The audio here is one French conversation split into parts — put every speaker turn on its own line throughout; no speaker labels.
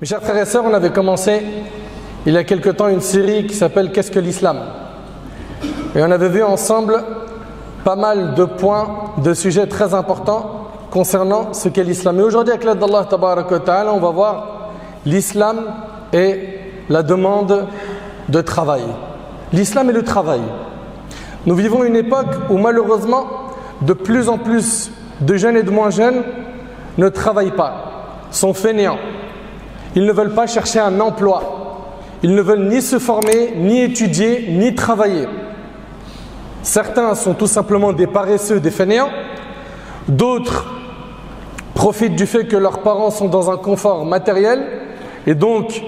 Mes chers frères et sœurs, on avait commencé il y a quelque temps une série qui s'appelle « Qu'est-ce que l'islam ?» Et on avait vu ensemble pas mal de points, de sujets très importants concernant ce qu'est l'islam. Et aujourd'hui, avec l'aide d'Allah Tabaraka wa Ta'ala, on va voir l'islam et la demande de travail. L'islam et le travail. Nous vivons une époque où malheureusement, de plus en plus de jeunes et de moins jeunes ne travaillent pas, sont fainéants. Ils ne veulent pas chercher un emploi. Ils ne veulent ni se former, ni étudier, ni travailler. Certains sont tout simplement des paresseux, des fainéants. D'autres profitent du fait que leurs parents sont dans un confort matériel et donc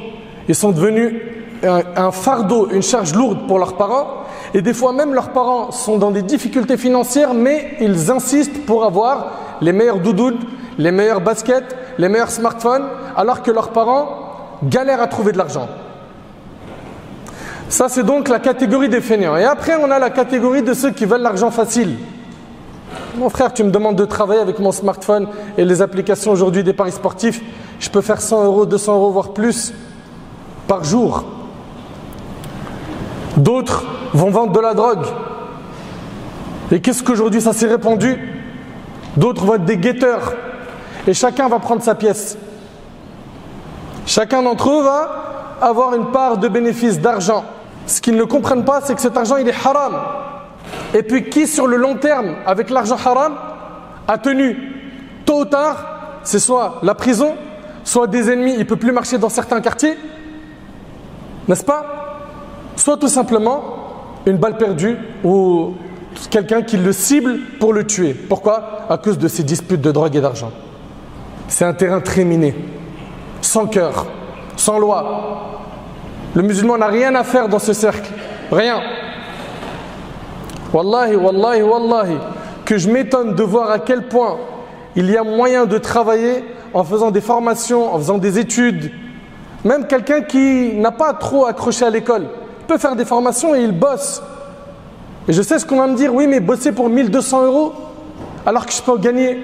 ils sont devenus un fardeau, une charge lourde pour leurs parents. Et des fois même leurs parents sont dans des difficultés financières, mais ils insistent pour avoir les meilleurs doudounes, les meilleurs baskets, les meilleurs smartphones, alors que leurs parents galèrent à trouver de l'argent. Ça, c'est donc la catégorie des fainéants. Et après, on a la catégorie de ceux qui veulent l'argent facile. Mon frère, tu me demandes de travailler avec mon smartphone et les applications aujourd'hui des paris sportifs. Je peux faire 100 euros, 200 euros, voire plus par jour. D'autres vont vendre de la drogue. Et qu'est-ce qu'aujourd'hui ça s'est répandu? D'autres vont être des guetteurs. Et chacun va prendre sa pièce. Chacun d'entre eux va avoir une part de bénéfice, d'argent. Ce qu'ils ne comprennent pas, c'est que cet argent, il est haram. Et puis qui, sur le long terme, avec l'argent haram, a tenu? Tôt ou tard, c'est soit la prison, soit des ennemis, il ne peut plus marcher dans certains quartiers, n'est-ce pas? Soit tout simplement une balle perdue ou quelqu'un qui le cible pour le tuer. Pourquoi? À cause de ces disputes de drogue et d'argent. C'est un terrain très miné, sans cœur, sans loi. Le musulman n'a rien à faire dans ce cercle, rien. Wallahi, wallahi, wallahi, que je m'étonne de voir à quel point il y a moyen de travailler en faisant des formations, en faisant des études. Même quelqu'un qui n'a pas trop accroché à l'école peut faire des formations et il bosse. Et je sais ce qu'on va me dire, oui mais bosser pour 1200 euros alors que je peux gagner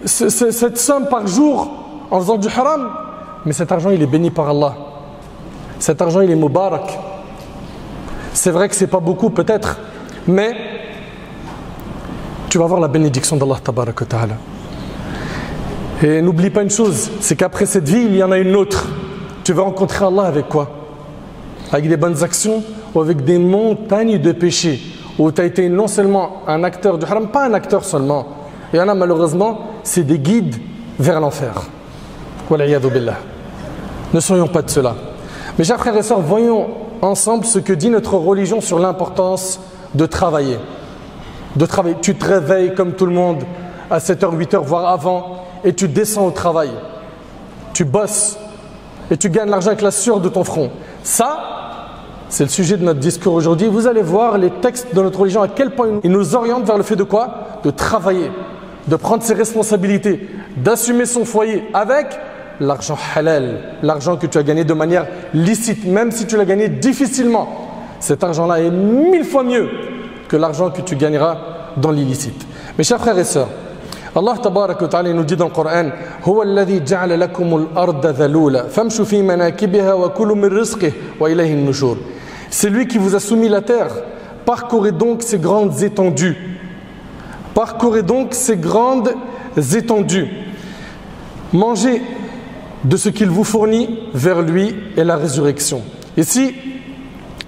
cette somme par jour en faisant du haram. Mais cet argent il est béni par Allah. Cet argent il est mubarak. C'est vrai que c'est pas beaucoup peut-être, mais tu vas avoir la bénédiction d'Allah Tabaraka wa Ta'ala. Et n'oublie pas une chose, c'est qu'après cette vie il y en a une autre. Tu vas rencontrer Allah avec quoi? Avec des bonnes actions ou avec des montagnes de péchés, où tu as été non seulement un acteur du haram, pas un acteur seulement. Il y en a malheureusement, c'est des guides vers l'enfer. Wal'iyadhu billah. Ne soyons pas de cela. Mes chers frères et sœurs, voyons ensemble ce que dit notre religion sur l'importance de travailler. Tu te réveilles comme tout le monde à 7h, 8h, voire avant, et tu descends au travail. Tu bosses et tu gagnes l'argent avec la sueur de ton front. Ça, c'est le sujet de notre discours aujourd'hui. Vous allez voir les textes de notre religion, à quel point ils nous orientent vers le fait de quoi? De travailler, de prendre ses responsabilités, d'assumer son foyer avec l'argent halal, l'argent que tu as gagné de manière licite, même si tu l'as gagné difficilement. Cet argent-là est 1000 fois mieux que l'argent que tu gagneras dans l'illicite. Mes chers frères et sœurs, Allah Tabaraka wa Ta'ala nous dit dans le Coran: Huwa alladhi ja'ala lakumul arda dhalula famshu fi manakibiha wa kulu min rizqihi wa ilayhi an-nushur. C'est lui qui vous a soumis la terre. Parcourez donc ces grandes étendues. Parcourez donc ces grandes étendues. Mangez de ce qu'il vous fournit, vers lui est la résurrection. Ici,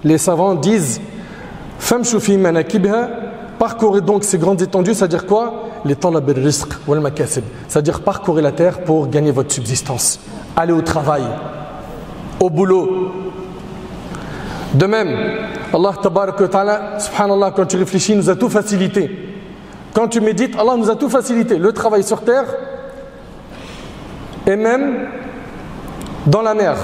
les savants disent famshu fi manakibiha, parcourez donc ces grandes étendues, c'est-à-dire quoi? Les talab al-rizq wal makasib, c'est-à-dire parcourir la terre pour gagner votre subsistance. Allez au travail, au boulot. De même, Allah Tabaraka wa Ta'ala, subhanallah, quand tu réfléchis, nous a tout facilité. Quand tu médites, Allah nous a tout facilité. Le travail sur terre et même dans la mer.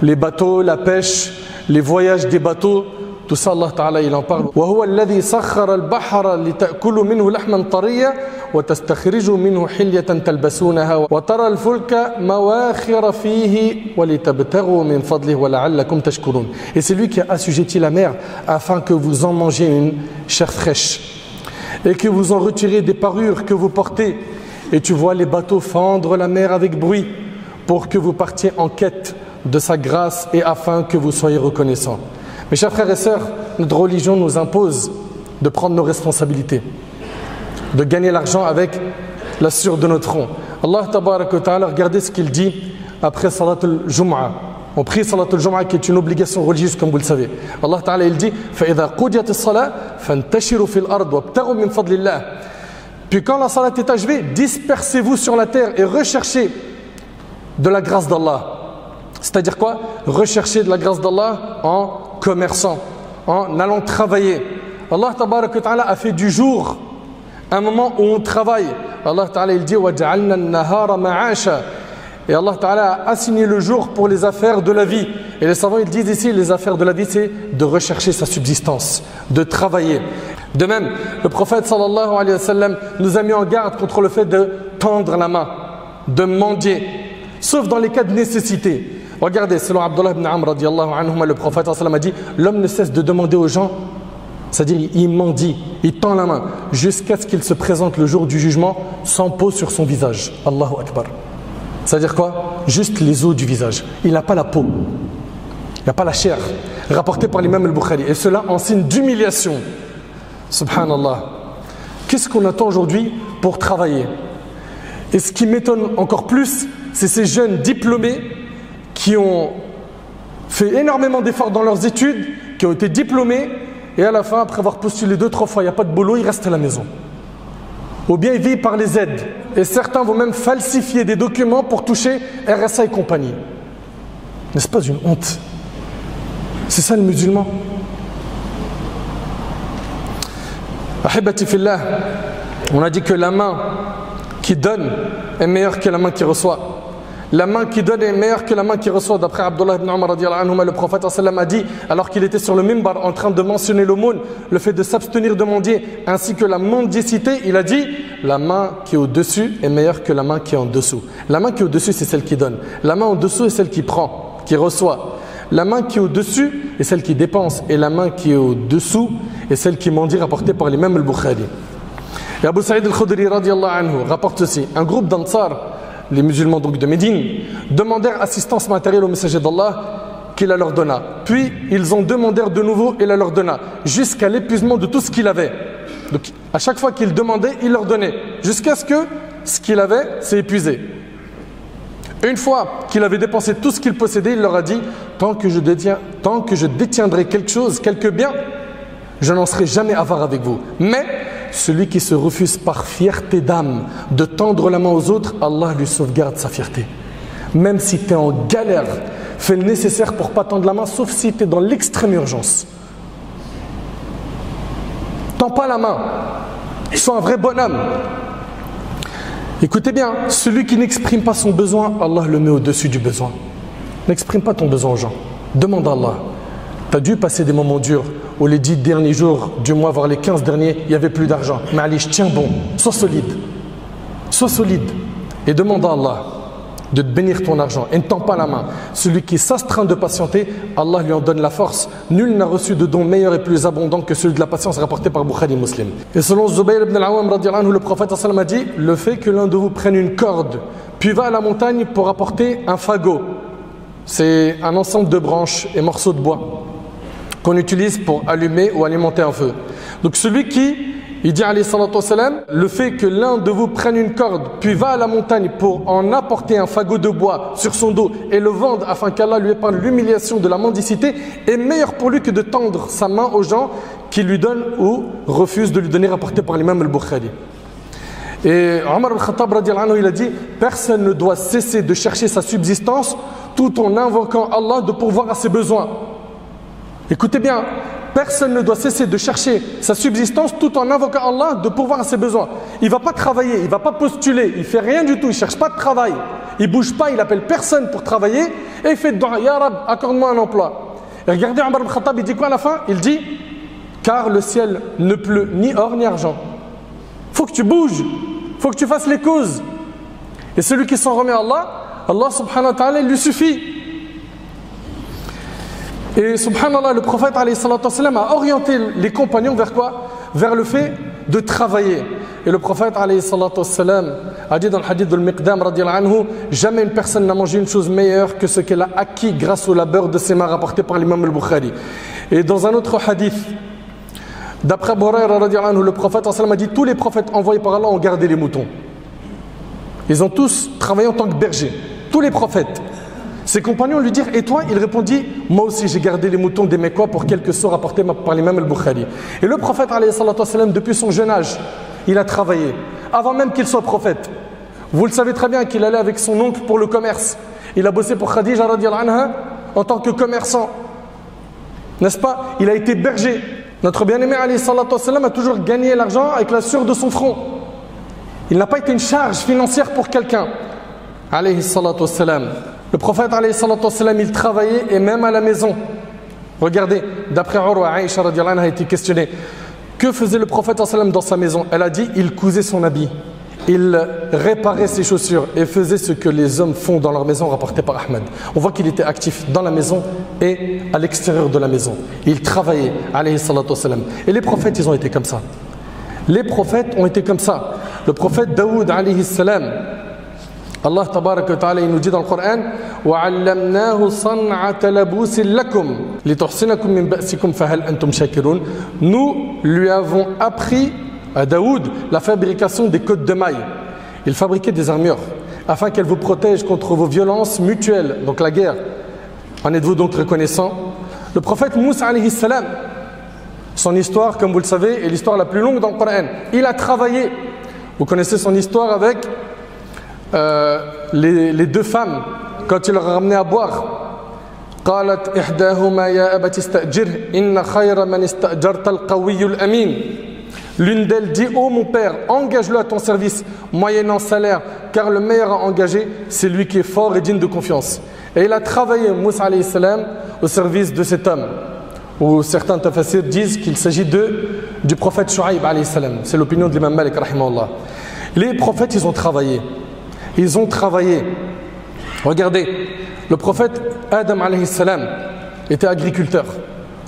Les bateaux, la pêche, les voyages des bateaux, tout ça Allah Ta'ala il en parle. وَهُوَ الَّذِي سَخَّرَ الْبَحْرَ لِتَأْكُلُوا مِنْهُ لَحْمًا طَرِيًّا وَتَسْتَخْرِجُوا مِنْهُ حِلْيَةً تَلْبَسُونَهَا وَتَرَى الْفُلْكَ مَوَاخِرَ فِيهِ وَلِتَبْتَغُوا مِنْ فَضْلِهِ وَلَعَلَّكُمْ تَشْكُرُونَ. Et c'est lui qui a assujetti la mer afin que vous en mangiez une chair fraîche et que vous en retirez des parures que vous portez. Et tu vois les bateaux fendre la mer avec bruit pour que vous partiez en quête de sa grâce et afin que vous soyez reconnaissants. Mes chers frères et sœurs, notre religion nous impose de prendre nos responsabilités, de gagner l'argent avec la sueur de notre front. Allah tabaraka wa ta'ala, regardez ce qu'il dit après Salat al-Jum'a. On prie Salat al-Jum'a qui est une obligation religieuse comme vous le savez. Allah ta'ala il dit فَإِذَا قُضِيَتِ الصَّلَاةِ فَانْتَشِرُوا فِي الْأَرْضِ وَابْتَغُوا مِنْ فَضْلِ اللَّهِ. Puis quand la salat est achevée, dispersez-vous sur la terre et recherchez de la grâce d'Allah. C'est-à-dire quoi? Rechercher de la grâce d'Allah en commerçant, en allant travailler. Allah tabaraka wa ta'ala a fait du jour un moment où on travaille. Allah ta'ala il dit وَجَعَلْنَا النَّهَارَ مَعَاشًا. Et Allah ta'ala a assigné le jour pour les affaires de la vie. Et les savants ils disent ici les affaires de la vie c'est de rechercher sa subsistance, de travailler. De même, le prophète sallallahu alayhi wa sallam nous a mis en garde contre le fait de tendre la main, de mendier, sauf dans les cas de nécessité. Regardez, selon Abdullah ibn Amr radiyallahu anhuma, le prophète sallallahu alayhi wa sallam a dit l'homme ne cesse de demander aux gens, c'est-à-dire il mendie, il tend la main jusqu'à ce qu'il se présente le jour du jugement sans peau sur son visage. Allahu Akbar. C'est-à-dire quoi? Juste les os du visage. Il n'a pas la peau, il n'a pas la chair. Rapporté par l'imam al-Bukhari. Et cela en signe d'humiliation. Subhanallah. Qu'est-ce qu'on attend aujourd'hui pour travailler? Et ce qui m'étonne encore plus, c'est ces jeunes diplômés qui ont fait énormément d'efforts dans leurs études, qui ont été diplômés, et à la fin, après avoir postulé 2-3 fois, il n'y a pas de boulot, ils restent à la maison. Ou bien ils vivent par les aides. Et certains vont même falsifier des documents pour toucher RSA et compagnie. N'est-ce pas une honte? C'est ça le musulman. Ahibati fillah, on a dit que la main qui donne est meilleure que la main qui reçoit. La main qui donne est meilleure que la main qui reçoit. D'après Abdullah ibn Umar radiyallahu anhuma, le prophète sallam a dit, alors qu'il était sur le mimbar en train de mentionner l'aumône, le fait de s'abstenir de mendier, ainsi que la mendicité, il a dit, la main qui est au-dessus est meilleure que la main qui est en dessous. La main qui est au-dessus, c'est celle qui donne. La main en dessous est celle qui prend, qui reçoit. La main qui est au-dessus est celle qui dépense. Et la main qui est au-dessous est celle qui mendie, rapportée par l'imam al-Bukhari. Et Abu Sa'id al-Khudri radiyallahu anhu rapporte aussi, un groupe d'Ansar, les musulmans donc de Médine, demandèrent assistance matérielle au messager d'Allah qu'il la leur donna. Puis ils en demandèrent de nouveau et la leur donna, jusqu'à l'épuisement de tout ce qu'il avait. Donc à chaque fois qu'il demandait, il leur donnait, jusqu'à ce que ce qu'il avait s'est épuisé. Une fois qu'il avait dépensé tout ce qu'il possédait, il leur a dit, tant que je détiendrai quelque chose, quelque bien, je n'en serai jamais avare avec vous. Mais celui qui se refuse par fierté d'âme de tendre la main aux autres, Allah lui sauvegarde sa fierté. Même si tu es en galère, fais le nécessaire pour ne pas tendre la main, sauf si tu es dans l'extrême urgence. Tends pas la main, sois un vrai bonhomme. Écoutez bien, celui qui n'exprime pas son besoin, Allah le met au-dessus du besoin. N'exprime pas ton besoin aux gens. Demande à Allah. Tu as dû passer des moments durs où les 10 derniers jours du mois, voire les 15 derniers, il n'y avait plus d'argent. Mais allez, tiens bon, sois solide. Sois solide. Et demande à Allah de te bénir ton argent. Et ne tends pas la main. Celui qui s'astreint de patienter, Allah lui en donne la force. Nul n'a reçu de don meilleur et plus abondant que celui de la patience, rapporté par Bukhari Muslim. Et selon Zubayr ibn al-Awwam, le prophète a dit, le fait que l'un de vous prenne une corde, puis va à la montagne pour apporter un fagot. C'est un ensemble de branches et morceaux de bois qu'on utilise pour allumer ou alimenter un feu. Donc celui qui, il dit alayhi salatu wassalam, le fait que l'un de vous prenne une corde, puis va à la montagne pour en apporter un fagot de bois sur son dos et le vendre afin qu'Allah lui épargne l'humiliation de la mendicité, est meilleur pour lui que de tendre sa main aux gens qui lui donnent ou refusent de lui donner, rapporté par l'imam al-Bukhari. Et Omar al-Khattab radiyallahu anhu, il a dit, personne ne doit cesser de chercher sa subsistance tout en invoquant Allah de pourvoir à ses besoins. Écoutez bien, personne ne doit cesser de chercher sa subsistance tout en invoquant Allah de pourvoir à ses besoins. Il ne va pas travailler, il ne va pas postuler, il ne fait rien du tout, il ne cherche pas de travail. Il ne bouge pas, il n'appelle personne pour travailler et il fait dua, Ya Rab, accorde-moi un emploi. Et regardez Omar al-Khattab, il dit quoi à la fin? Il dit, car le ciel ne pleut ni or ni argent. Il faut que tu bouges, il faut que tu fasses les causes. Et celui qui s'en remet à Allah, Allah subhanahu wa ta'ala, il lui suffit. Et subhanallah, le prophète alayhi salatu wassalam a orienté les compagnons vers quoi? Vers le fait de travailler. Et le prophète alayhi salatu wassalam, a dit dans le hadith de Al-Miqdam radiyallahu anhu, jamais une personne n'a mangé une chose meilleure que ce qu'elle a acquis grâce au labeur de ses mains, rapporté par l'imam al-Bukhari. Et dans un autre hadith, d'après Abu Hurayra radiyallahu anhu, le prophète a dit, tous les prophètes envoyés par Allah ont gardé les moutons. Ils ont tous travaillé en tant que bergers, tous les prophètes. Ses compagnons lui dirent, et toi? Il répondit, moi aussi j'ai gardé les moutons des Mécois pour quelques sauts rapportés par l'imam al-Bukhari. Et le prophète alayhi salatu wassalam, depuis son jeune âge, il a travaillé, avant même qu'il soit prophète. Vous le savez très bien qu'il allait avec son oncle pour le commerce. Il a bossé pour Khadija radiyallahu anha en tant que commerçant. N'est-ce pas? Il a été berger. Notre bien-aimé alayhi salatu wassalam a toujours gagné l'argent avec la sueur de son front. Il n'a pas été une charge financière pour quelqu'un. Alayhi salatu wassalam. Le prophète alayhi salatu wassalam, il travaillait et même à la maison. Regardez, d'après Urwa, Aïcha radiyallahu anha a été questionnée. Que faisait le prophète sallallahu alayhi wa sallam dans sa maison? Elle a dit, il cousait son habit. Il réparait ses chaussures et faisait ce que les hommes font dans leur maison, rapporté par Ahmed. On voit qu'il était actif dans la maison et à l'extérieur de la maison. Il travaillait, alayhi salatu wassalam. Et les prophètes, ils ont été comme ça. Les prophètes ont été comme ça. Le prophète Daoud, alayhi salam, Allah tabaraka wa ta'ala, il nous dit dans le Coran, وَعَلَّمْنَاهُ صَنْعَةَ لَبُوسٍ لَكُمْ لِتُحْصِنَكُمْ مِنْ بَأْسِكُمْ فَهَلْ أَنْتُمْ شَاكِرُونَ. Nous lui avons appris à Daoud la fabrication des cottes de mailles. Il fabriquait des armures afin qu'elles vous protègent contre vos violences mutuelles, donc la guerre. En êtes-vous donc reconnaissant? Le prophète Moussa alayhi salam, son histoire, comme vous le savez, est l'histoire la plus longue dans le Coran. Il a travaillé. Vous connaissez son histoire avec les deux femmes quand il leur a ramené à boire. قالت إحداهما يا أبت استأجره إن خير من استأجرت القوي الأمين. L'une d'elles dit, ô mon père, engage-le à ton service moyennant salaire, car le meilleur à engager, c'est lui qui est fort et digne de confiance. Et il a travaillé, Moussa alayhi salam, au service de cet homme. Ou certains tafassirs disent qu'il s'agit du prophète Shu'aib alayhi salam. C'est l'opinion de l'imam Malik rahimahullah. Les prophètes, ils ont travaillé. Ils ont travaillé. Regardez, le prophète Adam alayhi salam était agriculteur.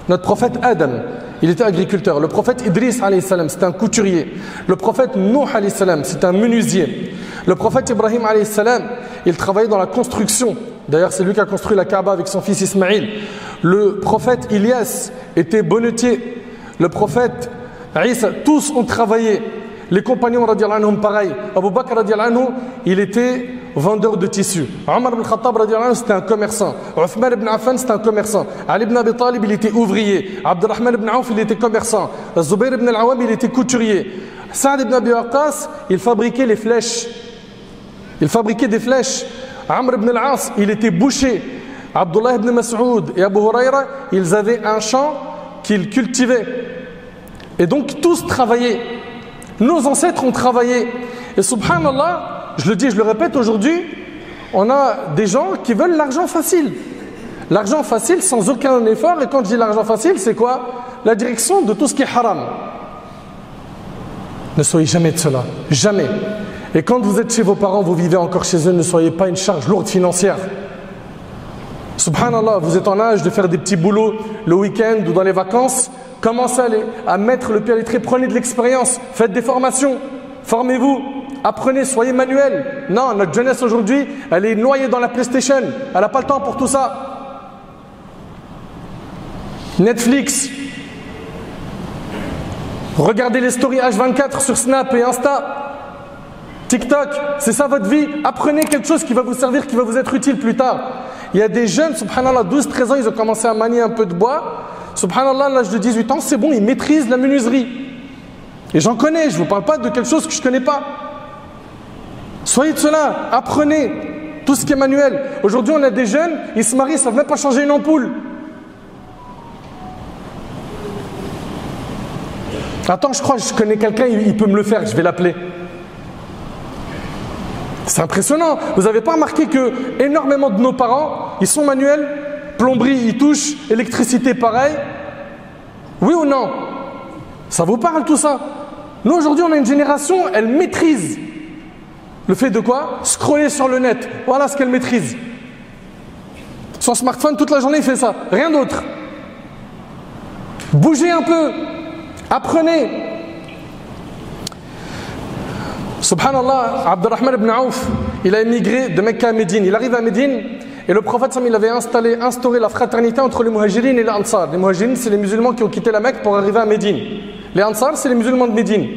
Notre prophète Adam, il était agriculteur. Le prophète Idris alayhi salam, c'était un couturier. Le prophète Nuh alayhi salam, c'était un menuisier. Le prophète Ibrahim alayhi salam, il travaillait dans la construction. D'ailleurs, c'est lui qui a construit la Kaaba avec son fils Ismaïl. Le prophète Ilyas était bonnetier. Le prophète Isa, tous ont travaillé. Les compagnons radiallahu anhum, pareil. Abu Bakr radiallahu anhu, il était vendeur de tissus. Omar ibn Khattab radiallahu anhu, c'était un commerçant. Uthman ibn Affan, c'était un commerçant. Ali ibn Abi Talib, il était ouvrier. Abdurrahman ibn Auf, il était commerçant. Zubayr ibn al-Awwam, il était couturier. Sa'd ibn Abi Waqqas, il fabriquait les flèches. Il fabriquait des flèches. Amr ibn al-As, il était boucher. Abdullah ibn Mas'ud et Abu Hurayra, ils avaient un champ qu'ils cultivaient. Et donc tous travaillaient. Nos ancêtres ont travaillé. Et subhanallah, je le dis, je le répète aujourd'hui, on a des gens qui veulent l'argent facile. L'argent facile sans aucun effort. Et quand je dis l'argent facile, c'est quoi? La direction de tout ce qui est haram. Ne soyez jamais de cela. Jamais. Et quand vous êtes chez vos parents, vous vivez encore chez eux, ne soyez pas une charge lourde financière. Subhanallah, vous êtes en âge de faire des petits boulots le week-end ou dans les vacances. Commencez à mettre le pied à l'étrier, prenez de l'expérience, faites des formations, formez-vous, apprenez, soyez manuel. Non, notre jeunesse aujourd'hui, elle est noyée dans la PlayStation, elle n'a pas le temps pour tout ça. Netflix, regardez les stories H24 sur Snap et Insta, TikTok, c'est ça votre vie. Apprenez quelque chose qui va vous servir, qui va vous être utile plus tard. Il y a des jeunes, subhanallah, 12-13 ans, ils ont commencé à manier un peu de bois. Subhanallah, à l'âge de 18 ans, c'est bon, ils maîtrisent la menuiserie. Et j'en connais, je ne vous parle pas de quelque chose que je ne connais pas. Soyez de cela, apprenez tout ce qui est manuel. Aujourd'hui, on a des jeunes, ils se marient, ils ne savent même pas changer une ampoule. Attends, je crois que je connais quelqu'un, il peut me le faire, je vais l'appeler. C'est impressionnant. Vous n'avez pas remarqué que énormément de nos parents, ils sont manuels? Plomberie, ils touchent, électricité, pareil. Oui ou non? Ça vous parle tout ça? Nous aujourd'hui, on a une génération, elle maîtrise le fait de quoi? Scroller sur le net. Voilà ce qu'elle maîtrise. Son smartphone, toute la journée, il fait ça. Rien d'autre. Bougez un peu. Apprenez. Subhanallah, Abdurrahman ibn Auf, il a émigré de Mecca à Médine. Il arrive à Médine et le prophète il avait instauré la fraternité entre les muhajirines et les ansar. Les muhajirines, c'est les musulmans qui ont quitté la Mecque pour arriver à Médine. Les ansar, c'est les musulmans de Médine.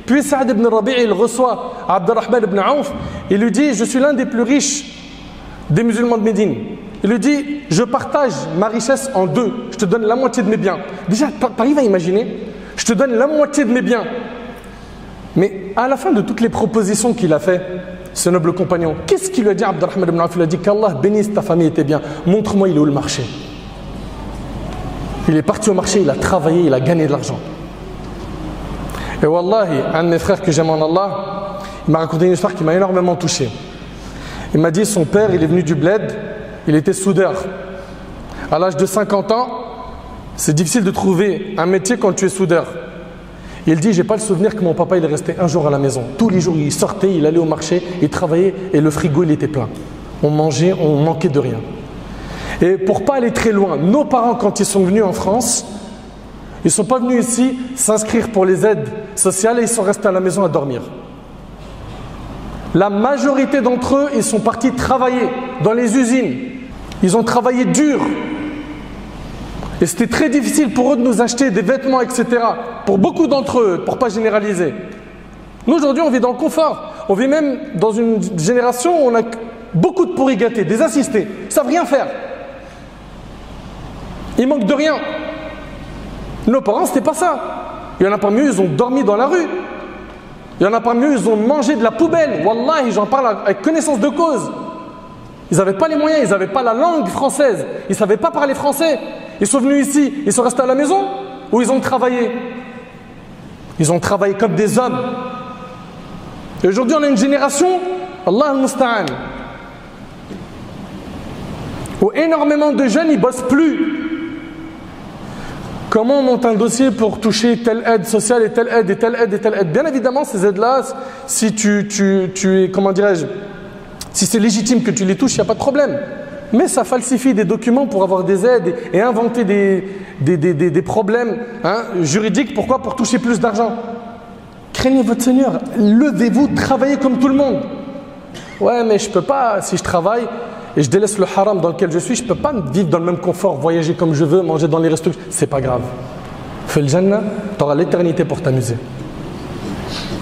Puis Saad ibn Rabi', il reçoit Abdurrahman ibn Auf et lui dit: je suis l'un des plus riches des musulmans de Médine. Il lui dit: je partage ma richesse en deux, je te donne la moitié de mes biens. Déjà, t'arrives à imaginer? Je te donne la moitié de mes biens. Mais à la fin de toutes les propositions qu'il a fait, ce noble compagnon, qu'est-ce qu'il lui a dit Abdurrahman ibn Auf? Il a dit: qu'Allah bénisse ta famille et tes biens. Montre-moi, il est où le marché? Il est parti au marché, il a travaillé, il a gagné de l'argent. Et wallahi, un de mes frères que j'aime en Allah, il m'a raconté une histoire qui m'a énormément touché. Il m'a dit: son père, il est venu du bled, il était soudeur. À l'âge de 50 ans, c'est difficile de trouver un métier quand tu es soudeur. Il dit: j'ai pas le souvenir que mon papa il est resté un jour à la maison. Tous les jours il sortait, il allait au marché, il travaillait et le frigo il était plein. On mangeait, on manquait de rien. Et pour pas aller très loin, nos parents quand ils sont venus en France, ils ne sont pas venus ici s'inscrire pour les aides sociales et ils sont restés à la maison à dormir. La majorité d'entre eux, ils sont partis travailler dans les usines. Ils ont travaillé dur. Et c'était très difficile pour eux de nous acheter des vêtements, etc. Pour beaucoup d'entre eux, pour ne pas généraliser. Nous, aujourd'hui, on vit dans le confort. On vit même dans une génération où on a beaucoup de pourris gâtés, des assistés. Ils ne savent rien faire. Ils manquent de rien. Nos parents, ce n'était pas ça. Il y en a parmi eux, ils ont dormi dans la rue. Il y en a parmi eux, ils ont mangé de la poubelle. Wallahi, j'en parle avec connaissance de cause. Ils n'avaient pas les moyens, ils n'avaient pas la langue française. Ils ne savaient pas parler français. Ils sont venus ici, ils sont restés à la maison ou ils ont travaillé? Ils ont travaillé comme des hommes. Et aujourd'hui, on a une génération, Allah al-Musta'an, où énormément de jeunes, ils ne bossent plus. Comment on monte un dossier pour toucher telle aide sociale et telle aide et telle aide et telle aide? Bien évidemment, ces aides-là, si tu es, comment dirais-je, si c'est légitime que tu les touches, il n'y a pas de problème. Mais ça falsifie des documents pour avoir des aides et inventer des problèmes juridiques. Pourquoi? Pour toucher plus d'argent. Craignez votre Seigneur. Levez-vous, travaillez comme tout le monde. Ouais, mais je ne peux pas, si je travaille et je délaisse le haram dans lequel je suis, je ne peux pas vivre dans le même confort, voyager comme je veux, manger dans les restos. C'est pas grave. Fais le Jannah, tu auras l'éternité pour t'amuser.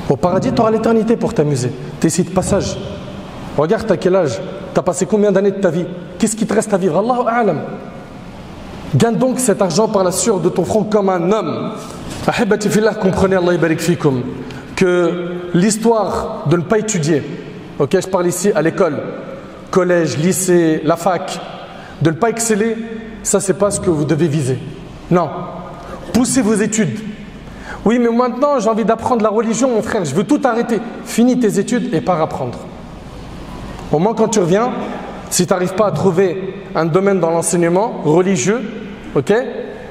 Au paradis, tu auras l'éternité pour t'amuser. Tu es ici de passage. Regarde, à quel âge? Tu as passé combien d'années de ta vie? Qu'est-ce qui te reste à vivre? Allahu a'lam. Gagne donc cet argent par la sueur de ton front comme un homme. Ahibati fillah, comprenez, Allah yabarik fikum, que l'histoire de ne pas étudier, ok, je parle ici à l'école, collège, lycée, la fac, de ne pas exceller, ça c'est pas ce que vous devez viser. Non. Poussez vos études. Oui, mais maintenant j'ai envie d'apprendre la religion, mon frère, je veux tout arrêter. Finis tes études et pars apprendre. Au moins quand tu reviens, si tu n'arrives pas à trouver un domaine dans l'enseignement religieux, ok,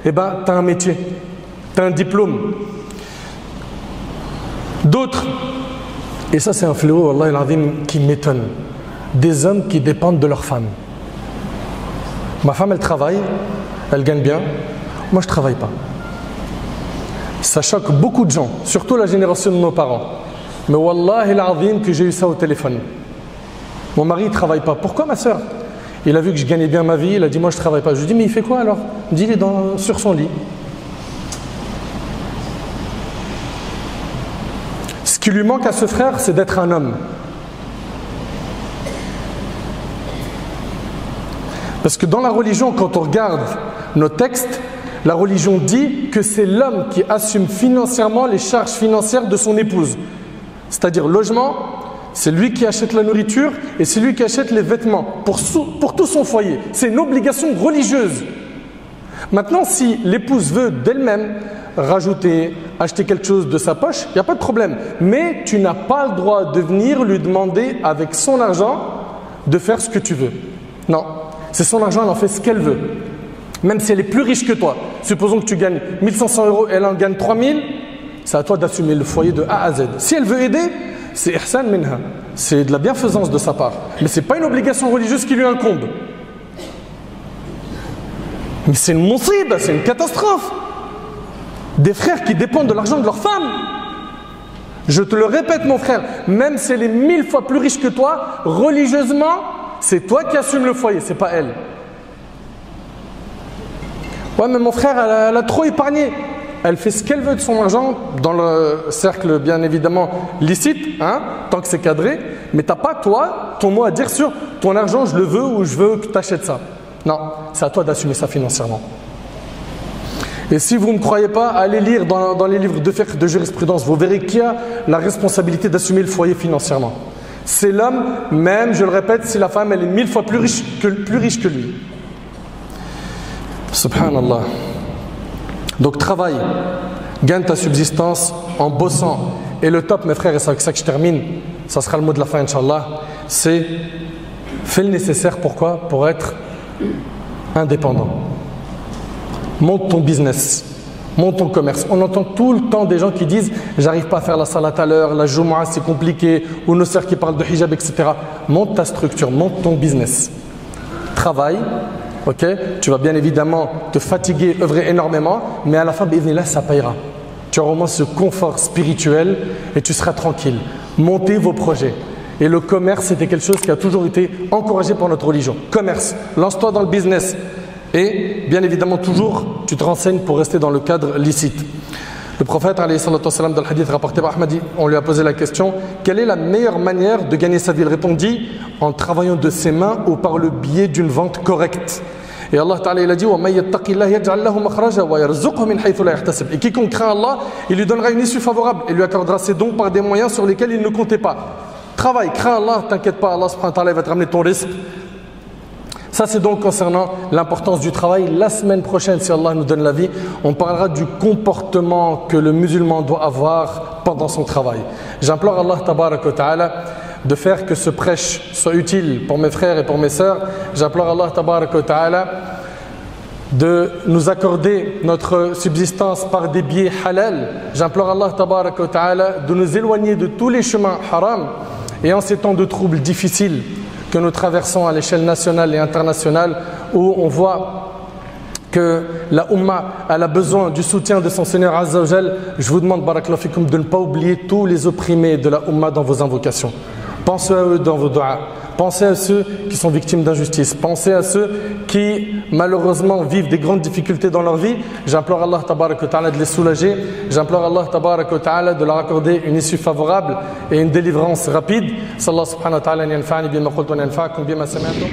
eh ben, tu as un métier, tu as un diplôme. D'autres, et ça c'est un fléau, Allah al-Azim, qui m'étonne, des hommes qui dépendent de leur femme. Ma femme, elle travaille, elle gagne bien, moi je ne travaille pas. Ça choque beaucoup de gens, surtout la génération de nos parents. Mais Wallahi al-Azim que j'ai eu ça au téléphone. Mon mari ne travaille pas. Pourquoi, ma soeur? Il a vu que je gagnais bien ma vie, il a dit: moi je ne travaille pas. Je lui ai dit: mais il fait quoi alors? Il me dit: il est sur son lit. Ce qui lui manque à ce frère, c'est d'être un homme. Parce que dans la religion, quand on regarde nos textes, la religion dit que c'est l'homme qui assume financièrement les charges financières de son épouse. C'est-à-dire logement, c'est lui qui achète la nourriture et c'est lui qui achète les vêtements pour tout son foyer. C'est une obligation religieuse. Maintenant, si l'épouse veut d'elle-même rajouter, acheter quelque chose de sa poche, il n'y a pas de problème. Mais tu n'as pas le droit de venir lui demander avec son argent de faire ce que tu veux. Non, c'est son argent, elle en fait ce qu'elle veut. Même si elle est plus riche que toi. Supposons que tu gagnes 1500 €, elle en gagne 3000, c'est à toi d'assumer le foyer de A à Z. Si elle veut aider, c'est ihsan minha, c'est de la bienfaisance de sa part. Mais ce n'est pas une obligation religieuse qui lui incombe. Mais c'est une musiba, c'est une catastrophe. Des frères qui dépendent de l'argent de leur femme. Je te le répète mon frère, même si elle est 1000 fois plus riche que toi, religieusement, c'est toi qui assumes le foyer, c'est pas elle. Ouais mais mon frère, elle a trop épargné. Elle fait ce qu'elle veut de son argent, dans le cercle bien évidemment licite, hein, tant que c'est cadré, mais tu n'as pas toi, ton mot à dire sur ton argent, je le veux ou je veux que tu achètes ça. Non, c'est à toi d'assumer ça financièrement. Et si vous ne me croyez pas, allez lire dans les livres de fiqh, de jurisprudence, vous verrez qui a la responsabilité d'assumer le foyer financièrement. C'est l'homme, même, je le répète, si la femme elle est 1000 fois plus riche que lui. Subhanallah. Donc travaille, gagne ta subsistance en bossant. Et le top mes frères, et c'est avec ça que je termine, ça sera le mot de la fin Inch'Allah, c'est fais le nécessaire, pourquoi? Pour être indépendant. Monte ton business, monte ton commerce. On entend tout le temps des gens qui disent j'arrive pas à faire la salat à l'heure, la Jumu'ah c'est compliqué, ou nos sœurs qui parlent de hijab, etc. Monte ta structure, monte ton business. Travaille, ok? Tu vas bien évidemment te fatiguer, œuvrer énormément, mais à la fin, là, ça payera. Tu auras au moins ce confort spirituel et tu seras tranquille. Montez vos projets. Et le commerce, c'était quelque chose qui a toujours été encouragé par notre religion. Commerce, lance-toi dans le business. Et bien évidemment, toujours, tu te renseignes pour rester dans le cadre licite. Le prophète, alayhi salatu wassalam, dans le hadith rapporté par Ahmadi, on lui a posé la question, quelle est la meilleure manière de gagner sa vie? Il répondit, en travaillant de ses mains ou par le biais d'une vente correcte. Et Allah Ta'ala il a dit, et quiconque craint Allah, il lui donnera une issue favorable et lui accordera ses dons par des moyens sur lesquels il ne comptait pas. Travaille, crains Allah, t'inquiète pas, Allah subhanahu wa ta'ala va te ramener ton risque. Ça c'est donc concernant l'importance du travail. La semaine prochaine, si Allah nous donne la vie, on parlera du comportement que le musulman doit avoir pendant son travail. J'implore Allah tabarak wa ta'ala de faire que ce prêche soit utile pour mes frères et pour mes sœurs. J'implore Allah tabarak wa ta'ala de nous accorder notre subsistance par des biais halal. J'implore Allah tabarak wa ta'ala de nous éloigner de tous les chemins haram. Et en ces temps de troubles difficiles que nous traversons à l'échelle nationale et internationale, où on voit que la Ummah elle a besoin du soutien de son Seigneur Azza wa Jal, je vous demande, barakallahu fikoum, de ne pas oublier tous les opprimés de la Ummah dans vos invocations. Pensez à eux dans vos du'as. Pensez à ceux qui sont victimes d'injustice. Pensez à ceux qui, malheureusement, vivent des grandes difficultés dans leur vie. J'implore Allah tabarak wa ta'ala de les soulager. J'implore Allah tabarak wa ta'ala de leur accorder une issue favorable et une délivrance rapide. Sallallahu subhanahu wa ta'ala yanfa'ani bima qultu wa yanfa'akum bima sami'tum.